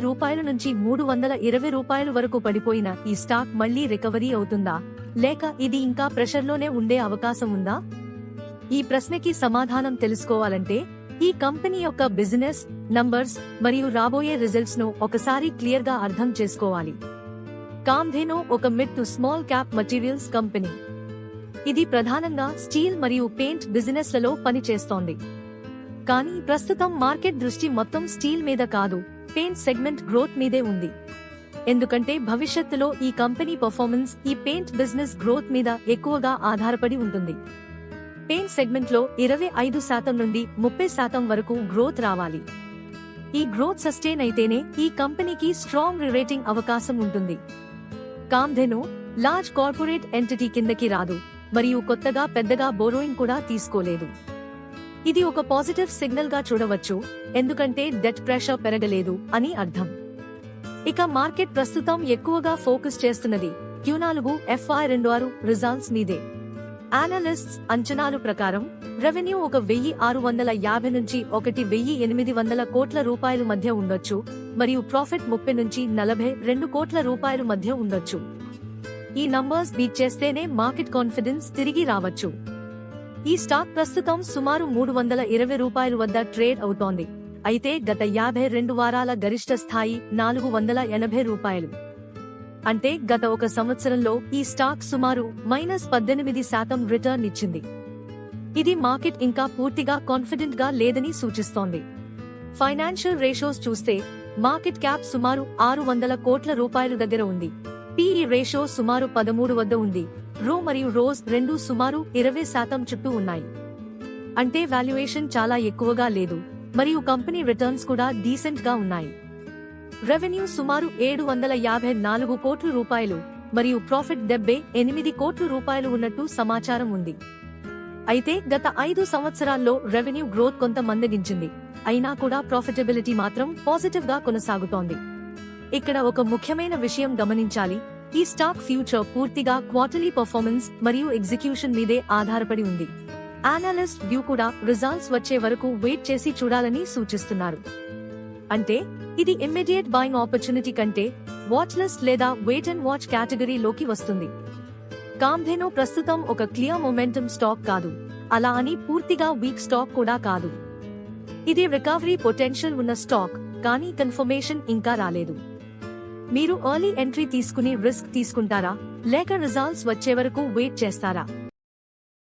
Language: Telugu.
రూపాయల నుంచి రూపాయల వరకు పడిపోయిన ఈ స్టాక్ మళ్లీ రికవరీ అవుతుందా, లేక ఇది ఇంకా ప్రెషర్లోనే ఉండే అవకాశం ఉందా? ఈ ప్రశ్నకి సమాధానం తెలుసుకోవాలంటే ఈ కంపెనీ యొక్క బిజినెస్ నంబర్స్ మరియు రాబోయే రిజల్ట్స్ ను ఒకసారి క్లియర్ గా అర్థం చేసుకోవాలి. కామ్ధేను ఒక mid to small cap materials company. ఇది ప్రధానంగా స్టీల్ మరియు పెయింట్ బిజినెస్ లలో పనిచేస్తోంది. కానీ ప్రస్తుతం మార్కెట్ దృష్టి మొత్తం స్టీల్ మీద కాదు, పెయింట్ సెగ్మెంట్ గ్రోత్ మీదే ఉంది. ఎందుకంటే భవిష్యత్తులో ఈ కంపెనీ పర్ఫార్మెన్స్ ఈ పెయింట్ బిజినెస్ గ్రోత్ మీద ఎక్కువగా ఆధారపడి ఉంటుంది. పెయింట్ సెగ్మెంట్ లో 25% నుండి 30% వరకు గ్రోత్ రావాలి. ఈ గ్రోత్ సస్టైన్ అయితేనే ఈ కంపెనీకి స్ట్రాంగ్ రేటింగ్ అవకాశం ఉంటుంది. కామ్ధేను లార్జ్ కార్పొరేట్ ఎంటిటీ కిందకి రాదు మరియు కొత్తగా పెద్దగా బోరోయింగ్ కూడా తీసుకోలేదు. ఇది ఒక పాజిటివ్ సిగ్నల్ గా చూడవచ్చు, ఎందుకంటే డెట్ ప్రెషర్ పెరగలేదు అని అర్థం. ఇక మార్కెట్ ప్రస్తుతం ఎక్కువగా ఫోకస్ చేస్తున్నది Q4 FY26 రిజల్ట్స్ మీదే. అనలిస్ట్స్ అంచనాలు ప్రకారం రెవెన్యూ 1650 నుంచి 1800 కోట్ల రూపాయల మధ్య ఉండొచ్చు మరియు ప్రాఫిట్ 30 నుంచి 42 కోట్ల రూపాయల మధ్య ఉండొచ్చు. ఈ నంబర్స్ బీట్ చేస్తేనే మార్కెట్ కాన్ఫిడెన్స్ తిరిగి రావచ్చు. ఈ స్టాక్ ప్రస్తుతం సుమారు 320 రూపాయల వద్ద ట్రేడ్ అవుతోంది. అయితే గత 52 వారాల గరిష్ట స్థాయి 480 రూపాయలు. అంటే గత ఒక సంవత్సరంలో ఈ స్టాక్ సుమారు -18% రిటర్న్ ఇచ్చింది. ఇది మార్కెట్ ఇంకా పూర్తిగా కాన్ఫిడెంట్ గా లేదని సూచిస్తోంది. ఫైనాన్షియల్ రేషియోస్ చూస్తే మార్కెట్ క్యాప్ సుమారు 600 కోట్ల రూపాయలు దగ్గర ఉంది. PE రేషియో సుమారు 13 వద్ద ఉంది. రో మరియు రోజ్ రెండు సుమారు 20% చుట్టూ ఉన్నాయి. అంటే వాల్యుయేషన్ చాలా ఎక్కువగా లేదు మరియు కంపెనీ రిటర్న్స్ కూడా డీసెంట్ గా ఉన్నాయి. రెవెన్యూ సుమారు 754 కోట్ల రూపాయలు మరియు ప్రాఫిట్ 78 కోట్ల రూపాయలు ఉన్నట్టు సమాచారం ఉంది. అయితే గత 5 సంవత్సరాల్లో రెవెన్యూ గ్రోత్ కొంత మందగించింది, అయినా కూడా ప్రాఫిటబిలిటీ మాత్రం పాజిటివ్ గా కొనసాగుతోంది. ఇక్కడ ఒక ముఖ్యమైన విషయం గమనించాలి, ఈ స్టాక్ ఫ్యూచర్ పూర్తిగా క్వార్టర్లీ పర్ఫార్మెన్స్ మరియు ఎగ్జిక్యూషన్ మీదే ఆధారపడి ఉంది. అనలిస్ట్ వ్యూ కూడా రిజల్ట్స్ వచ్చే వరకు వెయిట్ చేసి చూడాలని సూచిస్తున్నారు. అంటే ఇది ఇమ్మీడియట్ బయింగ్ ఆపర్చునిటీ కంటే వాచ్ లిస్ట్ లేదా వెయిట్ అండ్ వాచ్ కేటగిరీలోకి వస్తుంది. కామ్ధేను ప్రస్తుతం ఒక క్లియర్ మొమెంటం స్టాక్ కాదు, అలా అని పూర్తిగా వీక్ స్టాక్ కూడా కాదు. ఇది రికవరీ పొటెన్షియల్ ఉన్న స్టాక్, కానీ కన్ఫర్మేషన్ ఇంకా రాలేదు. మీరు ఎర్లీ ఎంట్రీ తీసుకుని రిస్క్ తీసుకుంటారా, లేక రిజల్ట్స్ వచ్చే వరకు వెయిట్ చేస్తారా?